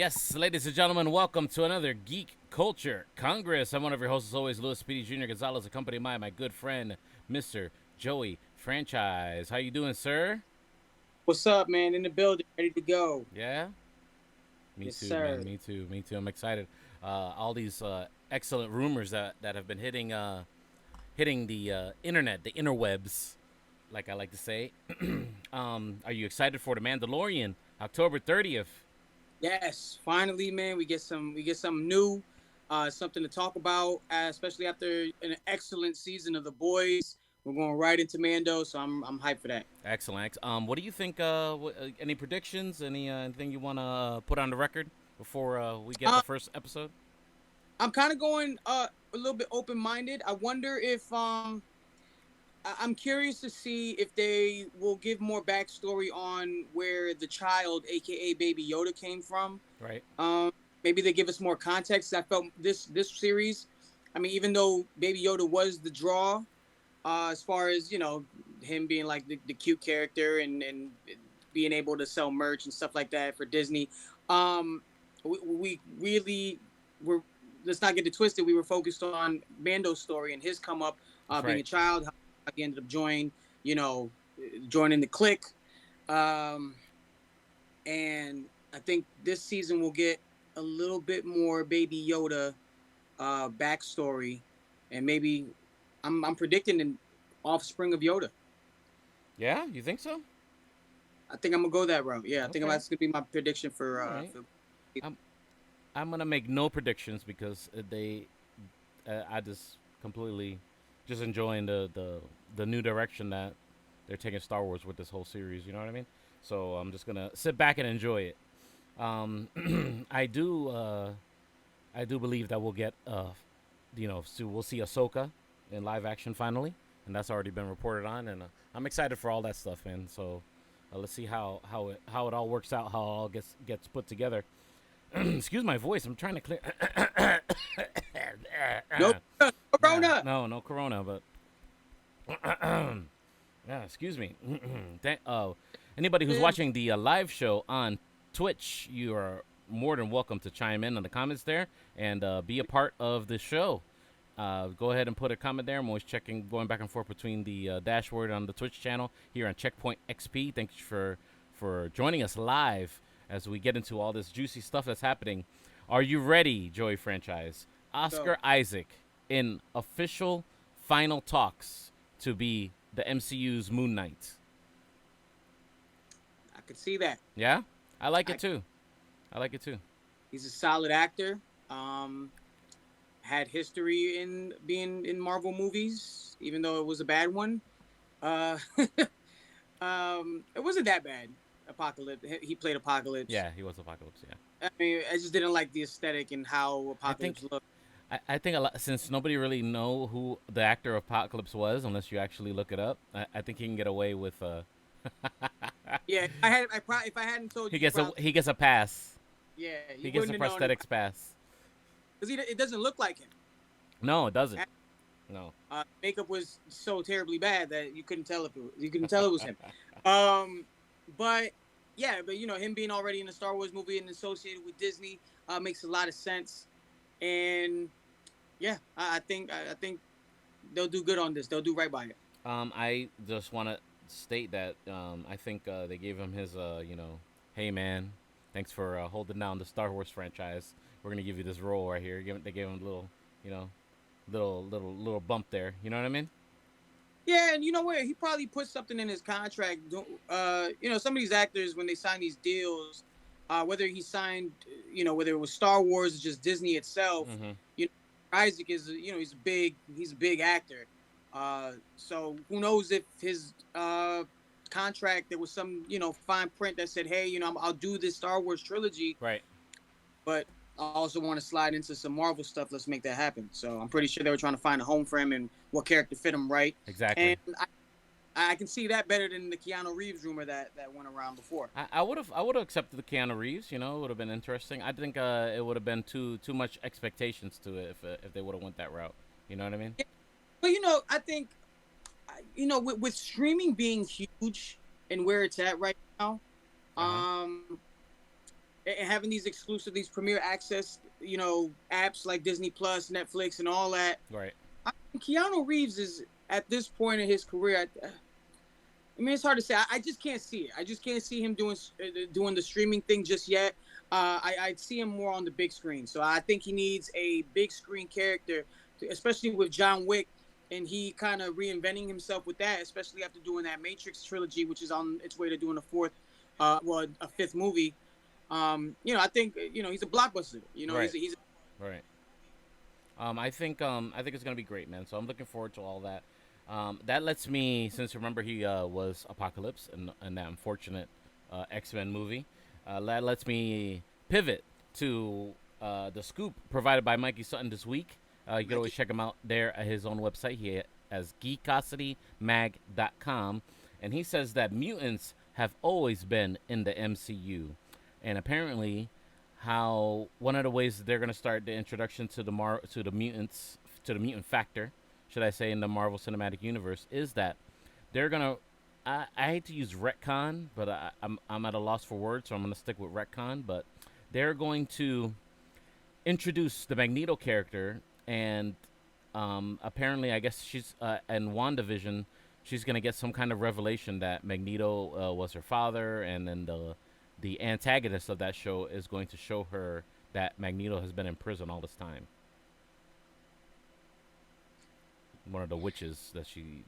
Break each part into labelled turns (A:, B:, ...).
A: Yes, ladies and gentlemen, welcome to another Geek Culture Congress. I'm one of your hosts, as always, Louis Speedy Jr. Gonzalez, accompanied by my good friend, Mr. Joey Franchize. How you doing, sir?
B: What's up, man? In the building, ready to go.
A: Yeah? Me
B: Yes,
A: too, man.
B: sir.
A: Me too. I'm excited. All these excellent rumors that have been hitting the internet, the interwebs, like I like to say. Are you excited for The Mandalorian, October 30th?
B: Yes, finally, man, we get some new, something to talk about, especially after an excellent season of The Boys. We're going right into Mando, so I'm hyped for that.
A: Excellent. What do you think? Any predictions? Anything you want to put on the record before we get the
B: Uh,
A: first episode?
B: I'm kind of going a little bit open minded. I wonder if I'm curious to see if they will give more backstory on where the child, aka Baby Yoda, came from.
A: Right.
B: Um, Maybe they give us more context. I felt this series. I mean, even though Baby Yoda was the draw, as far as him being like the cute character and being able to sell merch and stuff like that for Disney. Um, we really were. Let's not get it twisted. We were focused on Mando's story and his come up,
A: That's
B: being
A: right.
B: a child, how he ended up you know, joining the clique. Um, and I think this season we'll get a little bit more Baby Yoda backstory, and maybe I'm predicting an offspring of Yoda.
A: Yeah, you think so?
B: I think I'm gonna go that route. Yeah, I think
A: Okay.
B: that's gonna be my prediction
A: All right.
B: for.
A: I'm I'm gonna make no predictions because I just completely just enjoying the new direction that they're taking Star Wars with this whole series. You know what I mean? So I'm just gonna sit back and enjoy it. Um, I do believe that we'll get so we'll see Ahsoka in live action finally, and that's already been reported on, and I'm excited for all that stuff, man. So let's see how it all works out, how it all gets put together. Excuse my voice. I'm trying to clear.
B: Nope, Corona.
A: No Corona, but yeah, excuse me. Anybody who's
B: Man,
A: watching the live show on Twitch, you are more than welcome to chime in the comments there and be a part of the show. Go ahead and put a comment there. I'm always checking, going back and forth between the dashboard on the Twitch channel here on Checkpoint XP. Thanks for joining us live as we get into all this juicy stuff that's happening. Are you ready, Joey Franchize?
B: go.
A: Oscar Isaac in official final talks to be the MCU's Moon Knight.
B: I could see that.
A: Yeah, I like it
B: I,
A: too. I like it too.
B: he's a solid actor. Um, had history in being in Marvel movies, even though it was a bad one. Uh, it wasn't that bad. Apocalypse. He played Apocalypse.
A: Yeah, he was Apocalypse. Yeah,
B: I mean, I just didn't like the aesthetic and how
A: I think
B: Apocalypse looked.
A: I think a lot, since nobody really know who the actor of Apocalypse was unless you actually look it up. I think he can get away with.
B: Yeah, I had. I probably if I hadn't told
A: He
B: you, you
A: gets a
B: probably
A: he gets a pass.
B: yeah,
A: He
B: you
A: gets a
B: wouldn't have known it
A: prosthetics pass.
B: because it doesn't look like him.
A: No, it doesn't. No.
B: Makeup was so terribly bad that you couldn't tell if you couldn't tell it was him. Um, but yeah, but him being already in a Star Wars movie and associated with Disney makes a lot of sense. And yeah, I think they'll do good on this. They'll do right by it.
A: I just want to state that I think they gave him his, hey man, thanks for holding down the Star Wars franchise. We're gonna give you this role right here. They gave him a little, you know, little bump there. You know what I mean?
B: Yeah, and you know what? He probably put something in his contract. Some of these actors when they sign these deals, whether he signed, whether it was Star Wars or just Disney itself,
A: Mm-hmm.
B: you know, Isaac is, he's a big actor. So who knows if his contract there was some, fine print that said, hey, I'll do this Star Wars trilogy,
A: Right.
B: but I also want to slide into some Marvel stuff. Let's make that happen. So I'm pretty sure they were trying to find a home for him and what character fit him right.
A: Exactly.
B: And I can see that better than the Keanu Reeves rumor that went around before.
A: I would have accepted the Keanu Reeves. It would have been interesting. I think it would have been too much expectations to it if they would have went that route. You know what I mean?
B: Yeah, but I think with streaming being huge and where it's at right now,
A: Uh huh.
B: um, and having these exclusive, these premiere access, apps like Disney Plus, Netflix, and all that.
A: Right.
B: Keanu Reeves is at this point in his career. I mean, it's hard to say. I just can't see it. I just can't see him doing the streaming thing just yet. I see him more on the big screen. So I think he needs a big screen character, especially with John Wick, and he kind of reinventing himself with that, especially after doing that Matrix trilogy, which is on its way to doing a fifth movie. I think he's a blockbuster.
A: Right.
B: He's
A: Right. I think it's gonna be great, man. So I'm looking forward to all that. That lets me, since remember he was Apocalypse in that unfortunate X-Men movie, that lets me pivot to the scoop provided by Mikey Sutton this week. You can always check him out there at his own website. He has geekositymag.com, and he says that mutants have always been in the MCU, and apparently, how one of the ways that they're going to start the introduction to the mutants, to the mutant factor, should I say, in the Marvel Cinematic Universe, is that they're gonna. I hate to use retcon, but I'm at a loss for words, so I'm gonna stick with retcon. But they're going to introduce the Magneto character, and apparently, I guess she's in WandaVision. She's gonna get some kind of revelation that Magneto was her father, and then the antagonist of that show is going to show her that Magneto has been in prison all this time. One of the witches that's in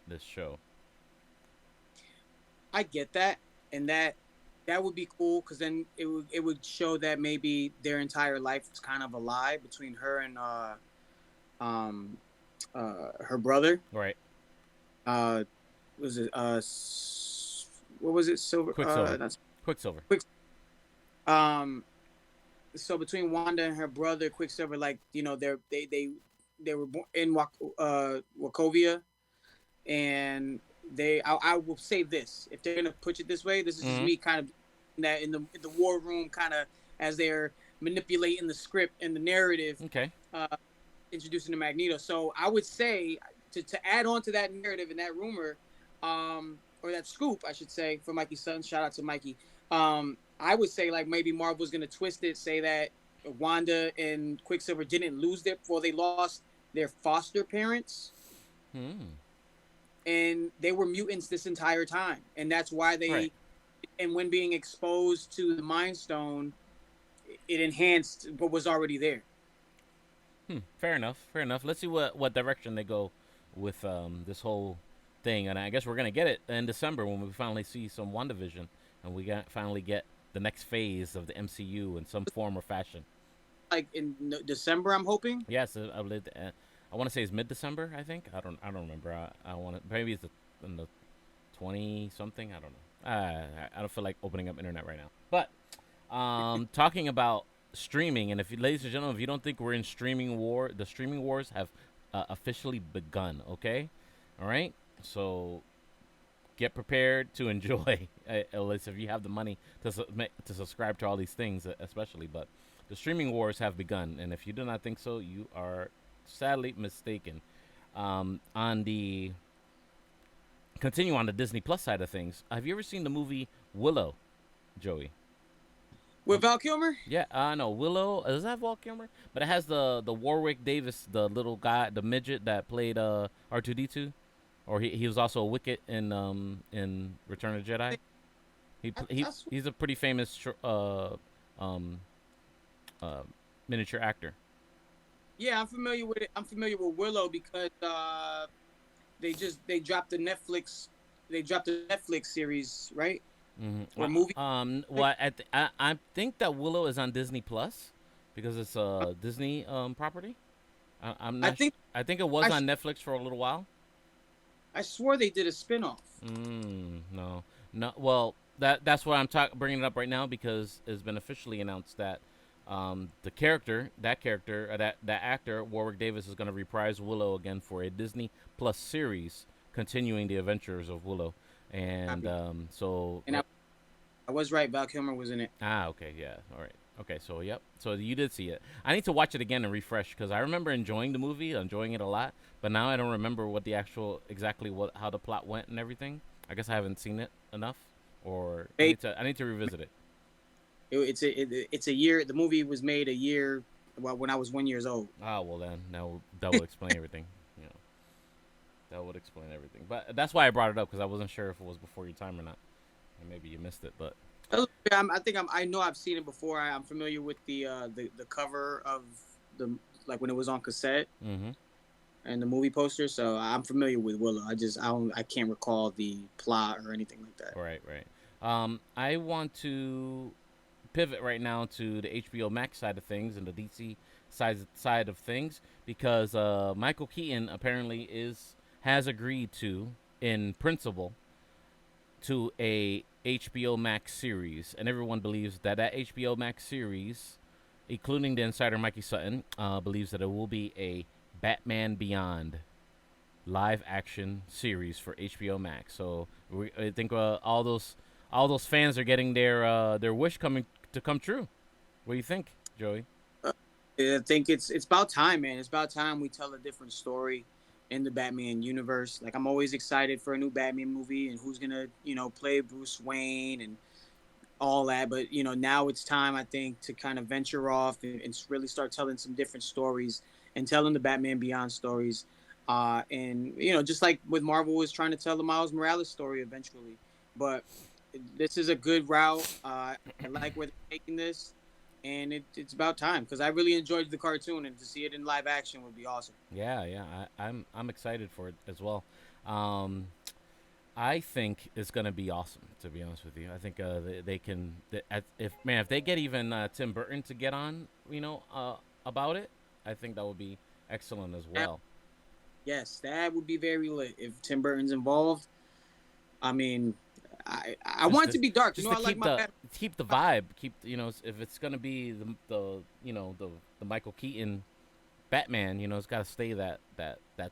A: this show.
B: I get that, and that would be cool because then it would show that maybe their entire life was kind of a lie between her and her brother.
A: Right.
B: Was it what was it? Silver.
A: Quicksilver. Quicksilver.
B: So between Wanda and her brother Quicksilver, like they were born in Wachovia, and I will say this: if they're gonna push it this way, this is just me kind of that in the war room, kind of as they're manipulating the script and the narrative.
A: Okay.
B: Introducing the Magneto. So I would say to add on to that narrative and that rumor, or that scoop, I should say, for Mikey Sutton. Shout out to Mikey. I would say like maybe Marvel's gonna twist it, say that Wanda and Quicksilver didn't lose they lost their foster parents, and they were mutants this entire time, and that's why they. Right. And when being exposed to the Mind Stone, it enhanced what was already there.
A: Fair enough. Let's see what direction they go with this whole thing, and I guess we're gonna get it in December when we finally see some WandaVision, and we finally get the next phase of the MCU in some form or fashion.
B: Like in December, I'm hoping.
A: Yes, I want to say it's mid-December. I think I don't remember. I want to maybe it's in the 20 something. I don't know. I don't feel like opening up internet right now. But talking about streaming, and ladies and gentlemen, if you don't think we're in streaming war, the streaming wars have officially begun. Okay, all right. So get prepared to enjoy, at least if you have the money to subscribe to all these things, especially. But the streaming wars have begun, and if you do not think so, you are sadly mistaken. Continue on the Disney Plus side of things. Have you ever seen the movie Willow, Joey?
B: With Val Kilmer?
A: Yeah, no, Willow. Does that have Val Kilmer? But it has the Warwick Davis, the little guy, the midget that played R2D2. Or he was also a Wicket in Return of the Jedi. He's a pretty famous miniature actor.
B: Yeah, I'm familiar with it. I'm familiar with Willow because they dropped the Netflix series, right?
A: Mm-hmm.
B: Or movie.
A: Well, I think that Willow is on Disney Plus because it's a Disney property. I'm not. I think it was on Netflix for a little while.
B: I swore they did a spinoff.
A: No. Well, that's why I'm bringing it up right now because it's been officially announced that that actor Warwick Davis is going to reprise Willow again for a Disney Plus series, continuing the adventures of Willow, and so.
B: And I was right. Val Kilmer was in it.
A: Okay, yeah, all right. Okay, so yep. So you did see it. I need to watch it again and refresh because I remember enjoying the movie, enjoying it a lot. But now I don't remember what how the plot went and everything. I guess I haven't seen it enough, or I need to revisit it.
B: It's a year. The movie was made a year, well, when I was 1 year old.
A: Oh well, then that would explain everything. You know, that would explain everything. But that's why I brought it up because I wasn't sure if it was before your time or not, and maybe you missed it. But
B: I know I've seen it before. I'm familiar with the cover of the, like, when it was on cassette
A: mm-hmm.
B: and the movie poster. So I'm familiar with Willow. I can't recall the plot or anything like that.
A: Right, right. I want to pivot right now to the HBO Max side of things and the DC side of things because Michael Keaton apparently has agreed to, in principle, to a HBO Max series, and everyone believes that HBO Max series, including the insider Mikey Sutton, believes that it will be a Batman Beyond live action series for HBO Max. So I think all those fans are getting their wish coming to come true. What do you think, Joey?
B: I think it's about time, man. It's about time we tell a different story in the Batman universe. Like, I'm always excited for a new Batman movie and who's gonna, play Bruce Wayne and all that. But now it's time, I think, to kind of venture off and really start telling some different stories and telling the Batman Beyond stories. And just like with Marvel was trying to tell the Miles Morales story eventually. But this is a good route. I like where they're taking this, and it's about time because I really enjoyed the cartoon, and to see it in live action would be awesome.
A: Yeah, yeah, I'm excited for it as well. Um, I think it's gonna be awesome. To be honest with you, I think they can. If they get even Tim Burton to get on, about it, I think that would be excellent as well.
B: Yes, that would be very lit if Tim Burton's involved. I mean, I
A: Just
B: want it
A: to
B: to be dark.
A: just
B: I
A: to
B: like
A: keep
B: my
A: the
B: Batman.
A: keep the vibe. Keep if it's gonna be the Michael Keaton Batman, it's got to stay that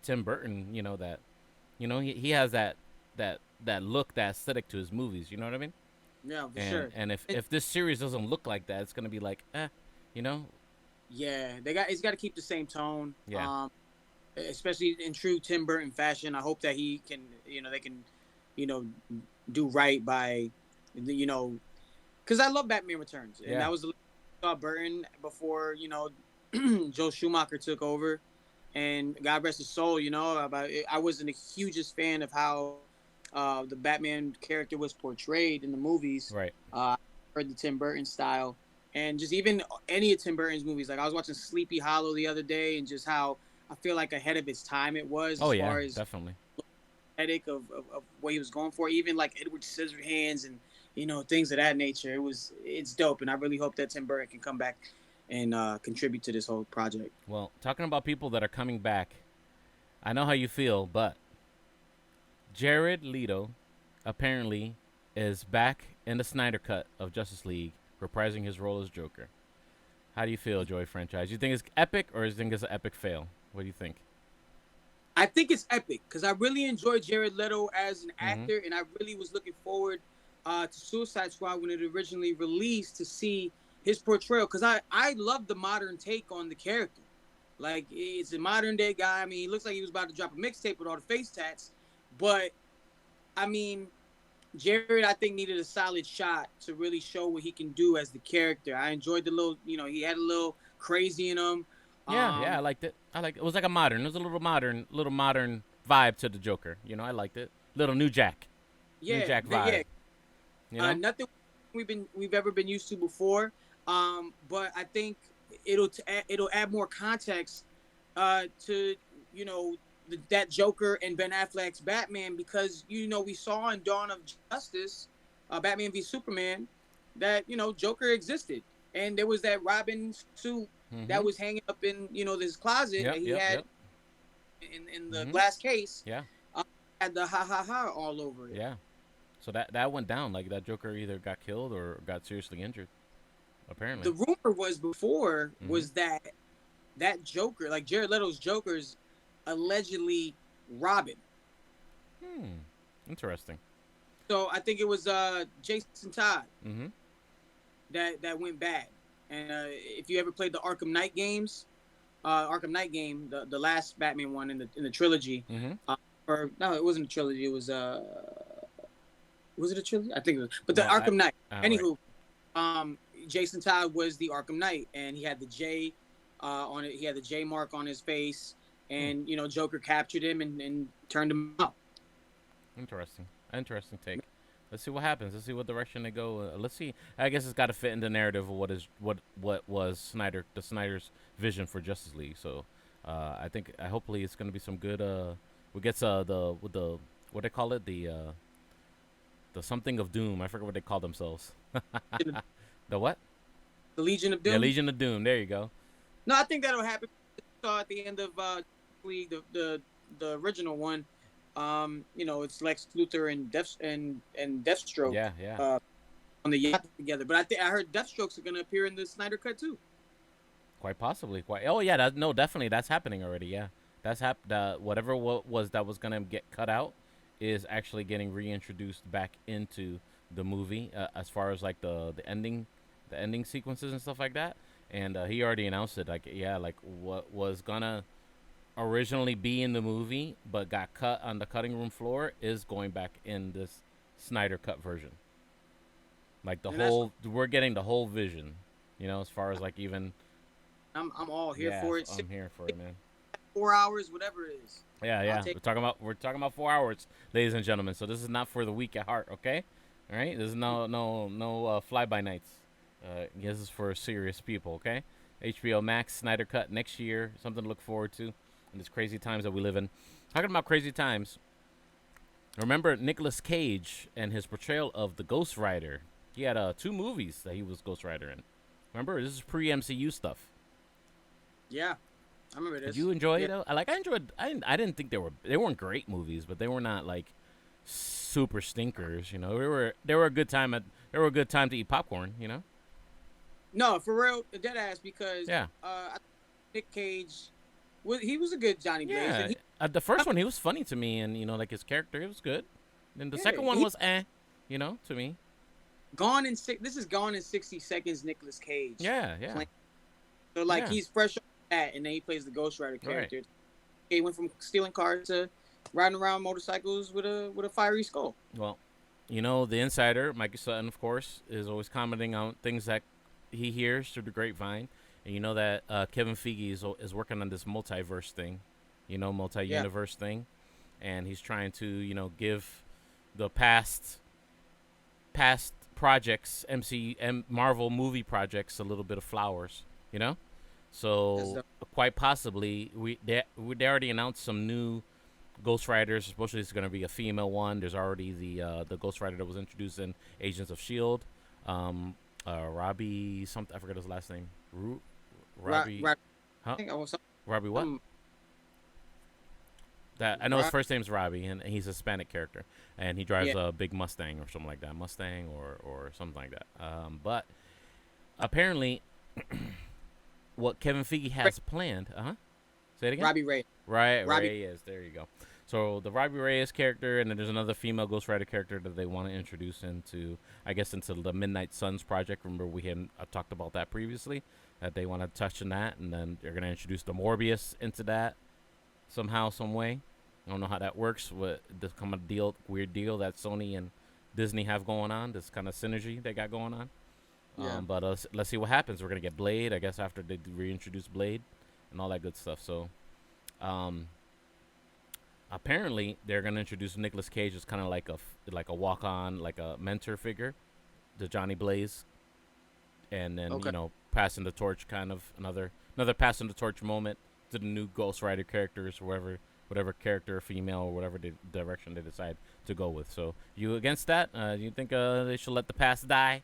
A: Tim Burton. He has that look, that aesthetic to his movies. You know what I mean?
B: Yeah, for
A: And
B: sure.
A: and if this series doesn't look like that, it's gonna be like, you know,
B: Yeah, it's got to keep the same tone.
A: yeah,
B: Especially in true Tim Burton fashion. I hope that he can, they can, you know, do right by, because I love Batman Returns, and
A: yeah,
B: that was the saw Burton before, Joe Schumacher took over, and God rest his soul. I wasn't the hugest fan of how the Batman character was portrayed in the movies.
A: right.
B: Heard the Tim Burton style, and just even any of Tim Burton's movies. Like, I was watching Sleepy Hollow the other day, and just how I feel like ahead of its time it was,
A: Oh
B: as
A: yeah,
B: far as
A: definitely.
B: aesthetic of what he was going for. Even like Edward Scissorhands and things of that nature. It's dope, and I really hope that Tim Burton can come back and contribute to this whole project.
A: Well, talking about people that are coming back, I know how you feel, but Jered Leto apparently is back in the Snyder Cut of Justice League, reprising his role as Joker. How do you feel, Joey Franchise? You think it's epic, or do you think it's an epic fail? What do you think?
B: I think it's epic because I really enjoyed Jared Leto as an
A: Mm-hmm.
B: actor, and I really was looking forward to Suicide Squad when it originally released to see his portrayal, because I love the modern take on the character. Like, it's a modern day guy. I mean, he looks like he was about to drop a mixtape with all the face tats, but I mean, Jared, I think, needed a solid shot to really show what he can do as the character. I enjoyed the little, he had a little crazy in him.
A: Yeah, yeah, I
B: Um,
A: liked it. It was like a modern. It was a little modern vibe to the Joker. I liked it. Little New
B: yeah,
A: Jack
B: yeah.
A: vibe. You know?
B: Nothing we've ever been used to before. But I think it'll add more context to that Joker and Ben Affleck's Batman, because we saw in Dawn of Justice, Batman v Superman, that Joker existed, and there was that Robin suit
A: Mm-hmm.
B: that was hanging up in this closet that
A: Yep,
B: he
A: yep,
B: had
A: yep.
B: in the
A: Mm-hmm.
B: glass case,
A: Yeah,
B: had the ha ha ha all over it.
A: yeah. So that went down. Like, that Joker either got killed or got seriously injured. Apparently.
B: The rumor was before
A: Mm-hmm.
B: was that Joker, like Jared Leto's Joker's allegedly Robin.
A: Hmm. Interesting.
B: So I think it was Jason Todd
A: Mm-hmm.
B: that went bad. And if you ever played the Arkham Knight games, Arkham Knight game, the last Batman one in the trilogy,
A: Mm-hmm.
B: or no, it wasn't a trilogy. It was it a trilogy? I think it was. But the
A: Well,
B: Arkham Knight.
A: right.
B: Anywho, Jason Todd was the Arkham Knight, and he had the J on it. He had the J mark on his face, and Joker captured him and turned him out.
A: Interesting take. Let's see what happens. Let's see what direction they go. Let's see. I guess it's got to fit in the narrative of what was Snyder's vision for Justice League. So, hopefully it's gonna be some good. We get the what they call it, the something of Doom. I forget what they call themselves. The what?
B: The Legion of Doom.
A: Yeah, Legion of Doom. There you go.
B: No, I think that'll happen. Saw at the end of League, the original one. It's Lex Luthor and Deathstroke.
A: Yeah.
B: On the yacht together, but I heard Deathstrokes are gonna appear in the Snyder Cut too.
A: Quite possibly. Oh yeah. Definitely. That's happening already. Yeah. That's whatever was that was gonna get cut out is actually getting reintroduced back into the movie as far as like the ending sequences and stuff like that. And he already announced it. Like what was gonna originally be in the movie but got cut on the cutting room floor is going back in this Snyder Cut version. Like we're getting the whole vision, as far as like even.
B: I'm all here for it.
A: I'm here for it, man.
B: 4 hours, whatever it is.
A: Yeah. We're talking about 4 hours, ladies and gentlemen. So this is not for the weak at heart, okay? All right. This is no fly by nights. This is for serious people, okay? HBO Max Snyder Cut next year, something to look forward to in these crazy times that we live in. Talking about crazy times. Remember Nicolas Cage and his portrayal of the Ghost Rider. He had 2 movies that he was Ghost Rider in. Remember, this is pre-MCU stuff.
B: Yeah, I remember this.
A: Did you enjoy it? I enjoyed. I didn't think they weren't great movies, but they were not like super stinkers. They were a good time to eat popcorn.
B: No, for real, dead ass, because
A: yeah,
B: Nick Cage, he was a good Johnny Blaze.
A: Yeah, the first one he was funny to me, and like his character, it was good. And the second one was to me.
B: This is Gone in 60 Seconds. Nicolas Cage.
A: Yeah.
B: So he's fresh on that, and then he plays the Ghost Rider character. Right. He went from stealing cars to riding around motorcycles with a fiery skull.
A: Well, the insider, Mikey Sutton, of course, is always commenting on things that he hears through the grapevine, and you know that Kevin Feige is working on this multiverse thing, multi-universe thing, and he's trying to give the past projects, Marvel movie projects, a little bit of flowers, So quite possibly they already announced some new Ghost Riders. Especially it's going to be a female one. There's already the Ghost Rider that was introduced in Agents of S.H.I.E.L.D. Robbie something, I forget his last name. Robbie. Huh? Robbie what? That I know his first name's Robbie, and he's a Hispanic character, and he drives a big Mustang or something like that, Mustang or something like that. But apparently, what Kevin Feige has planned, say it again.
B: Robbie Reyes.
A: Right, Reyes. There you go. So the Robbie Reyes character, and then there's another female Ghost Rider character that they want to introduce into the Midnight Suns project. Remember we had talked about that previously, that they want to touch on that, and then they're going to introduce the Morbius into that somehow, some way. I don't know how that works with this kind of weird deal that Sony and Disney have going on, this kind of synergy they got going on.
B: Yeah.
A: But let's see what happens. We're going to get Blade, I guess, after they reintroduce Blade and all that good stuff. So, apparently they're gonna introduce Nicolas Cage as kind of like a walk-on, like a mentor figure to Johnny Blaze, and then passing the torch, kind of another passing the torch moment to the new Ghost Rider characters, whatever character, female or whatever direction they decide to go with. So you against that? You think they should let the past die?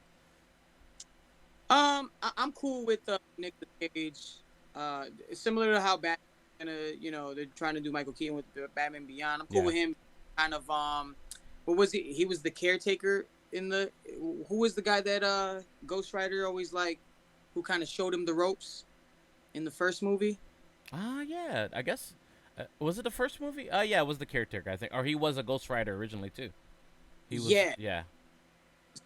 B: I'm cool with Nicolas Cage. Similar to how Batman. They're trying to do Michael Keaton with Batman Beyond. I'm cool with him. Kind of, what was he? He was the caretaker in the. Who was the guy that Ghost Rider always who kind of showed him the ropes in the first movie?
A: Yeah. I guess was it the first movie? Yeah, it was the caretaker, I think, or he was a Ghost Rider originally too. He was. Yeah.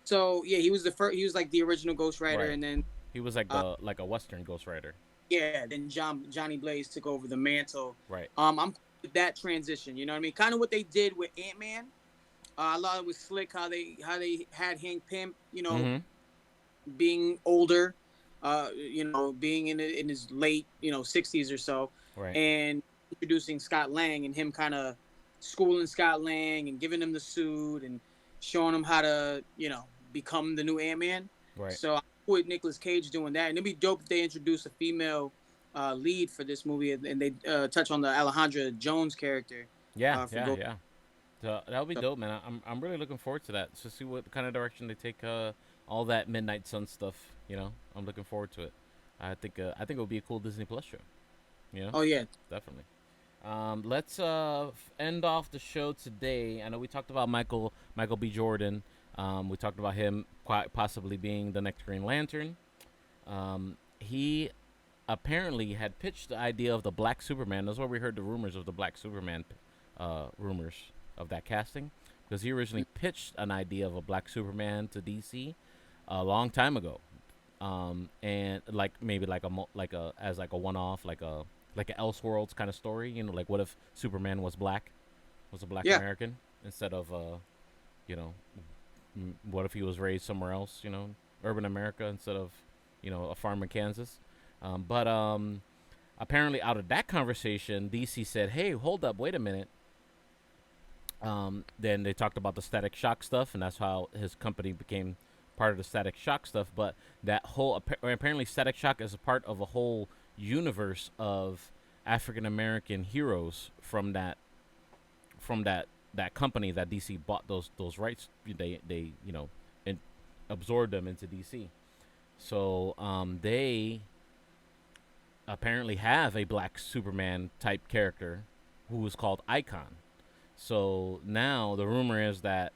B: So he was the first. He was like the original Ghost Rider,
A: right.
B: And then
A: he was like a Western Ghost Rider.
B: Yeah, then Johnny Blaze took over the mantle.
A: Right.
B: I'm cool with that transition. You know what I mean? Kind of what they did with Ant-Man. I thought it was slick how they had Hank Pym, being older, being in his late 60s or so,
A: Right.
B: and introducing Scott Lang and him kind of schooling Scott Lang and giving him the suit and showing him how to become the new Ant-Man.
A: Right.
B: So I with Nicolas Cage doing that, and it'd be dope if they introduce a female lead for this movie, and they touch on the Alejandra Jones character
A: Yeah.
B: for
A: Yeah.
B: Go.
A: Yeah. So that would be
B: So,
A: dope, man. I'm really looking forward to that. To see what kind of direction they take all that Midnight Sun stuff. I'm looking forward to it. I think it would be a cool Disney Plus show.
B: oh yeah,
A: Definitely. Let's end off the show today. I know we talked about Michael B. Jordan. We talked about him quite possibly being the next Green Lantern. He apparently had pitched the idea of the Black Superman. That's where we heard the rumors of the Black Superman rumors of that casting, because he originally pitched an idea of a Black Superman to DC a long time ago, and like maybe like a one off, like an Elseworlds kind of story. Like what if Superman was a Black
B: yeah.
A: American instead of you know, what if he was raised somewhere else? Urban America instead of a farm in Kansas. But apparently, out of that conversation, DC said, "Hey, hold up, wait a minute." Then they talked about the Static Shock stuff, and that's how his company became part of the Static Shock stuff. But that whole apparently Static Shock is a part of a whole universe of African American heroes from that company that DC bought those rights. They absorbed them into DC. So they apparently have a Black Superman type character who is called Icon. So now the rumor is that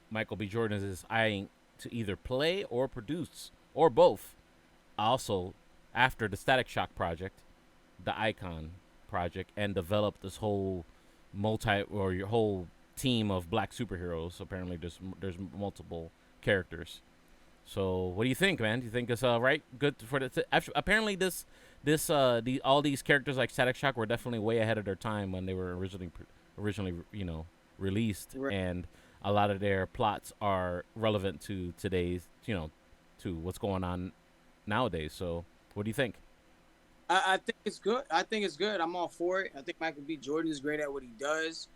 A: Michael B. Jordan is eyeing to either play or produce or both. Also, after the Static Shock project, the Icon project, and develop this whole your whole team of Black superheroes. Apparently, there's multiple characters. So, what do you think, man? Do you think it's right? Good for the. Apparently, all these characters like Static Shock were definitely way ahead of their time when they were originally released,
B: Right.
A: and a lot of their plots are relevant to today's to what's going on nowadays. So, what do you think?
B: I think it's good. I think it's good. I'm all for it. I think Michael B. Jordan is great at what he does,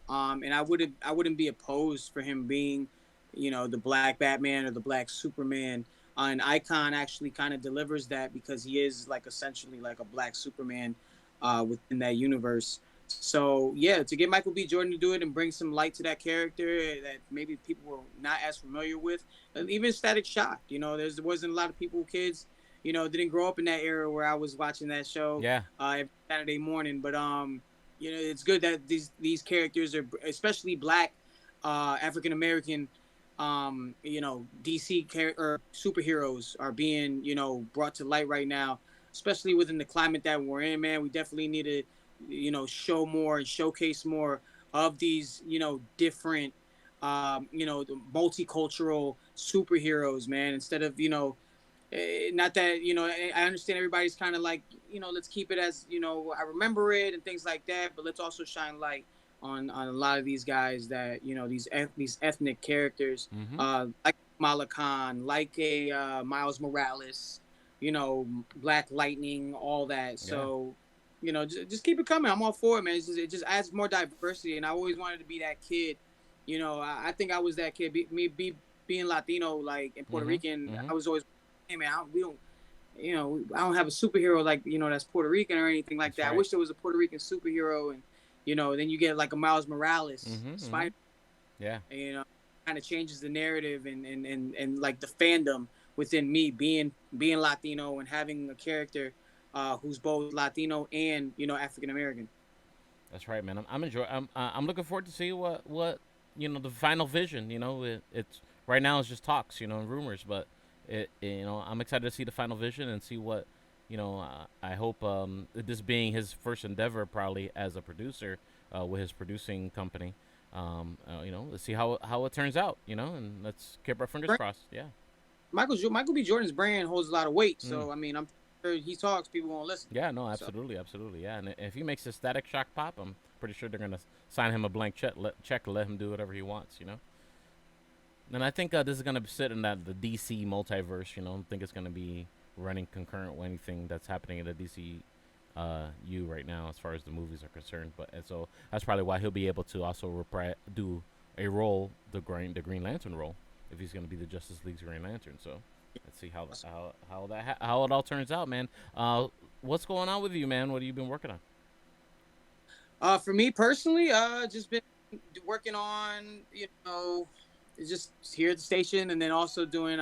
B: and I wouldn't be opposed for him being, the Black Batman or the Black Superman. And Icon actually kind of delivers that because he is like essentially like a Black Superman, within that universe. So yeah, to get Michael B. Jordan to do it and bring some light to that character that maybe people were not as familiar with, and even Static Shock. There wasn't a lot of kids didn't grow up in that era where I was watching that show
A: Yeah,
B: every Saturday morning. But it's good that these characters are, especially Black, African American, DC or superheroes are being brought to light right now, especially within the climate that we're in. Man, we definitely need to show more and showcase more of these different the multicultural superheroes, man, instead of not that I understand everybody's kind of like let's keep it as I remember it and things like that, but let's also shine light on a lot of these guys that these ethnic characters,
A: mm-hmm.
B: like Kamala Khan, like a Miles Morales, Black Lightning, all that.
A: Yeah,
B: So just keep it coming. I'm all for it, man. It just adds more diversity, and I always wanted to be that kid. I think I was that kid. Being Latino, like in Puerto
A: mm-hmm.
B: Rican,
A: Mm-hmm.
B: I was always, hey man, we don't, I don't have a superhero like that's Puerto Rican or anything like
A: That's
B: that. I
A: right.
B: wish there was a Puerto Rican superhero, and then you get like a Miles Morales,
A: Mm-hmm. Mm-hmm.
B: Spider,
A: Yeah.
B: and, kind of changes the narrative and like the fandom within me being Latino and having a character who's both Latino and African American.
A: That's right, man. I'm enjoying. I'm looking forward to see what the final vision. It's right now it's just talks, and rumors, but I'm excited to see the final vision and see what I hope this being his first endeavor probably as a producer with his producing company. Let's see how it turns out. And let's keep our fingers crossed. Yeah.
B: Michael B. Jordan's brand holds a lot of weight,
A: Mm.
B: so I mean I'm sure he talks, people won't listen.
A: Yeah, no,
B: So
A: absolutely, absolutely, yeah. And if he makes a Static Shock pop, I'm pretty sure they're gonna sign him a blank check, let him do whatever he wants. And I think this is gonna sit in that the DC multiverse. I don't think it's gonna be running concurrent with anything that's happening in the DC U right now as far as the movies are concerned. But and so that's probably why he'll be able to also do a role, the Green Lantern role, if he's gonna be the Justice League's Green Lantern. So let's see how it all turns out, man. What's going on with you, man? What have you been working on?
B: For me personally, just been working on, just here at the station, and then also doing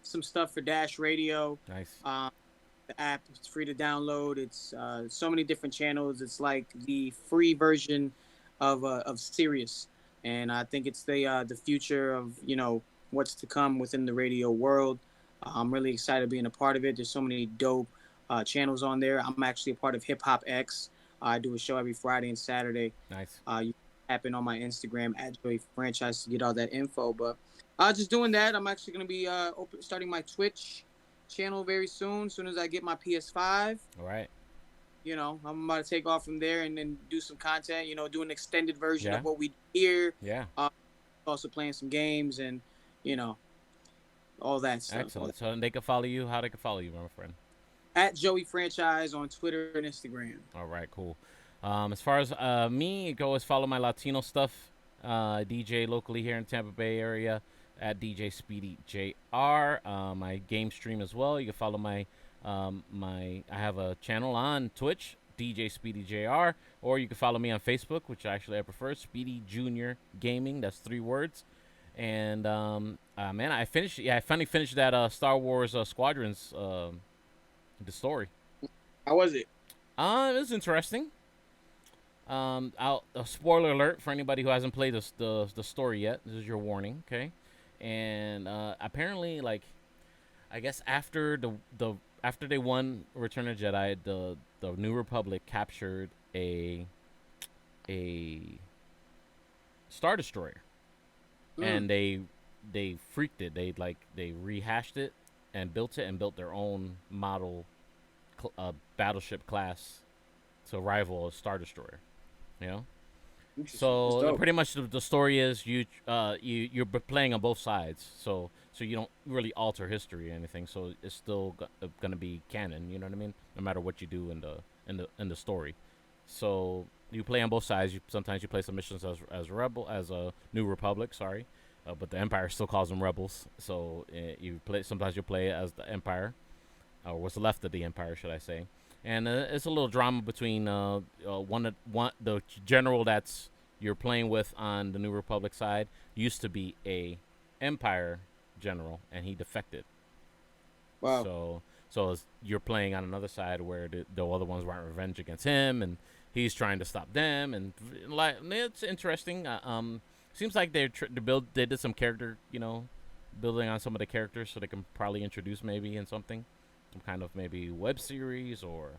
B: some stuff for Dash Radio.
A: Nice.
B: The app is free to download. It's so many different channels. It's like the free version of Sirius, and I think it's the future of what's to come within the radio world. I'm really excited being a part of it. There's so many dope channels on there. I'm actually a part of Hip Hop X. I do a show every Friday and Saturday.
A: Nice.
B: You can tap in on my Instagram at Joey Franchize to get all that info. But just doing that. I'm actually going to be starting my Twitch channel very soon. As soon as I get my PS5.
A: All right.
B: I'm about to take off from there and then do some content. Do an extended version
A: Yeah.
B: of what we do here.
A: Yeah.
B: Also playing some games and all that stuff.
A: Excellent. So they can follow you. How they can follow you, my friend?
B: At Joey Franchize on Twitter and Instagram.
A: All right, cool. As far as me, go always follow my Latino stuff. DJ locally here in Tampa Bay area at DJ Speedy JR. My game stream as well. You can follow my I have a channel on Twitch, DJ Speedy JR, or you can follow me on Facebook, which actually I prefer, Speedy Junior Gaming. That's 3 words. And man, I finally finished that Star Wars Squadrons the story.
B: How was it?
A: It was interesting. A spoiler alert for anybody who hasn't played the story yet. This is your warning, okay? And apparently, like, I guess after after they won Return of the Jedi, the New Republic captured a Star Destroyer, and they freaked it. They rehashed it and built their own model battleship class to rival a Star Destroyer. So pretty much the story is you're playing on both sides, so you don't really alter history or anything. So it's still gonna be canon. You know what I mean? No matter what you do in the story. So you play on both sides. Sometimes you play some missions as a New Republic. Sorry. But the Empire still calls them rebels. So sometimes you play as the Empire, or what's left of the Empire, should I say? And it's a little drama between the general that's you're playing with on the New Republic side used to be a Empire general, and he defected.
B: Wow.
A: So you're playing on another side where the other ones want revenge against him, and he's trying to stop them, and like it's interesting. Seems like they did some character, building on some of the characters, so they can probably introduce maybe in some kind of maybe web series or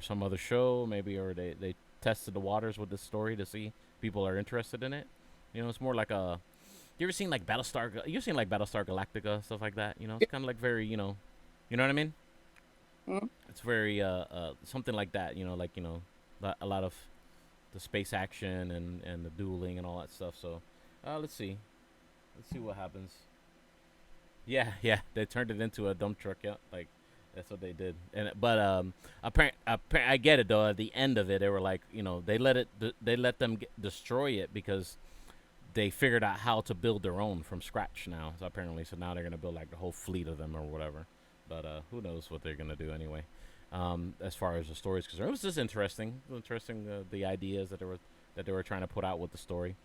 A: some other show maybe, or they tested the waters with this story to see if people are interested in it. It's more like a. You ever seen like Battlestar? You've seen like Battlestar Galactica, stuff like that. It's kind of like very you know what I mean.
B: Mm-hmm.
A: It's very something like that. A lot of the space action and the dueling and all that stuff. So. Let's see what happens. Yeah, they turned it into a dump truck. Yeah, like that's what they did. But I get it though. At the end of it, they were like, they let them destroy it because they figured out how to build their own from scratch now. So apparently, now they're gonna build like the whole fleet of them or whatever. But who knows what they're gonna do anyway. As far as the story is concerned, it was just interesting. The ideas that they were trying to put out with the story.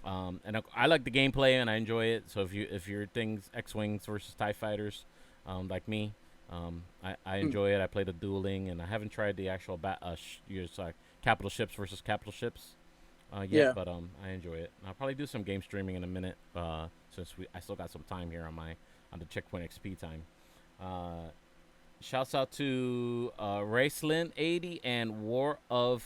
A: And I like the gameplay and I enjoy it. So if your things X-wings versus TIE fighters, like me, I enjoy it. I play the dueling, and I haven't tried the actual capital ships versus capital ships yet.
B: Yeah.
A: But I enjoy it. I'll probably do some game streaming in a minute since I still got some time here on the Checkpoint XP time. Shouts out to Racelyn80 and War Dog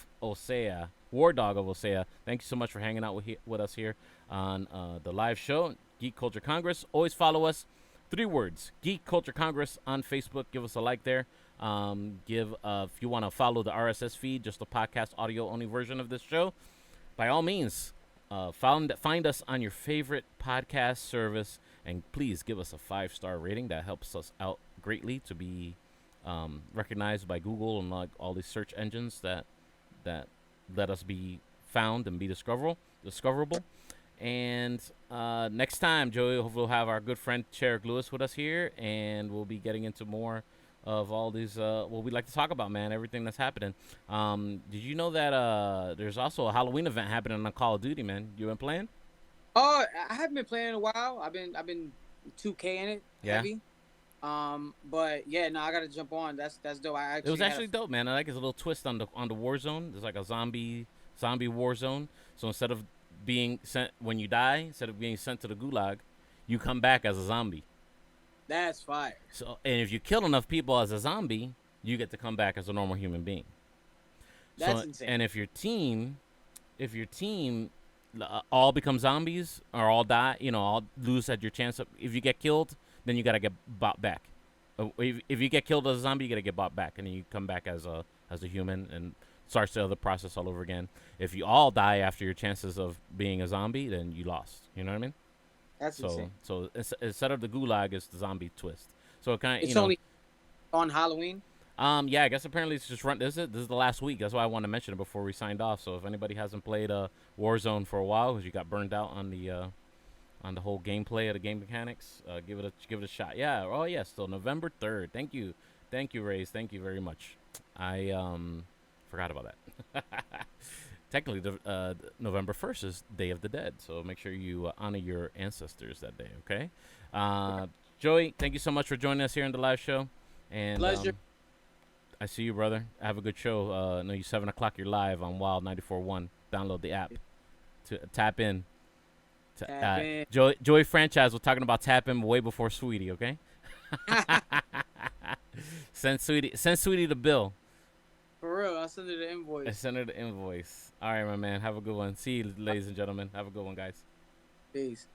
A: of Osea. Thank you so much for hanging out with us here on the live show, Geek Culture Congress. Always follow us. 3 words, Geek Culture Congress on Facebook. Give us a like there. If you want to follow the RSS feed, just the podcast audio only version of this show, by all means, find us on your favorite podcast service and please give us a 5-star rating. That helps us out greatly to be recognized by Google and like all these search engines that let us be found and be discoverable. And next time, Joey, hopefully we'll have our good friend Cherrick Lewis with us here, and we'll be getting into more of all these what we like to talk about, man. Everything that's happening. Did you know that there's also a Halloween event happening on Call of Duty, man? You been playing?
B: Oh, I haven't been playing in a while. I've been 2K in it
A: Yeah.
B: heavy. But yeah, no, I gotta jump on. That's dope. I
A: It was
B: actually had a
A: actually dope, man. I like his little twist on the war zone. There's like a zombie war zone. So instead of being sent when you die, instead of being sent to the gulag, you come back as a zombie.
B: that's fire.
A: So and if you kill enough people as a zombie, you get to come back as a normal human being.
B: That's
A: So
B: insane.
A: and if your team all become zombies or all die, all lose at your chance. If you get killed, then you gotta get bought back. If you get killed as a zombie, you gotta get bought back, and then you come back as a human and starts the other process all over again. If you all die after your chances of being a zombie, then you lost. You know what I mean?
B: That's
A: So
B: insane.
A: instead of the gulag, it's the zombie twist. So it kind of
B: It's only on Halloween.
A: yeah, I guess apparently it's just run. This is the last week. That's why I wanted to mention it before we signed off. So if anybody hasn't played Warzone for a while because you got burned out on the whole gameplay of the game mechanics, give it a shot. Yeah. Oh yeah. Still November 3rd. Thank you, Rays. Thank you very much. I forgot about that. Technically, the November 1st is Day of the Dead, so make sure you honor your ancestors that day. Okay. Joey, thank you so much for joining us here in the live show, and
B: Pleasure.
A: I see you, brother. Have a good show. I know you 7 o'clock. You're live on Wild 94.1. Download the app to tap in.
B: Tap in.
A: Joey Franchize was talking about tap in way before Sweetie. Okay. Send Sweetie the bill.
B: For real, I'll send her the
A: I
B: invoice.
A: send her the invoice. All right, my man. Have a good one. See you, ladies and gentlemen. Have a good one, guys.
B: Peace.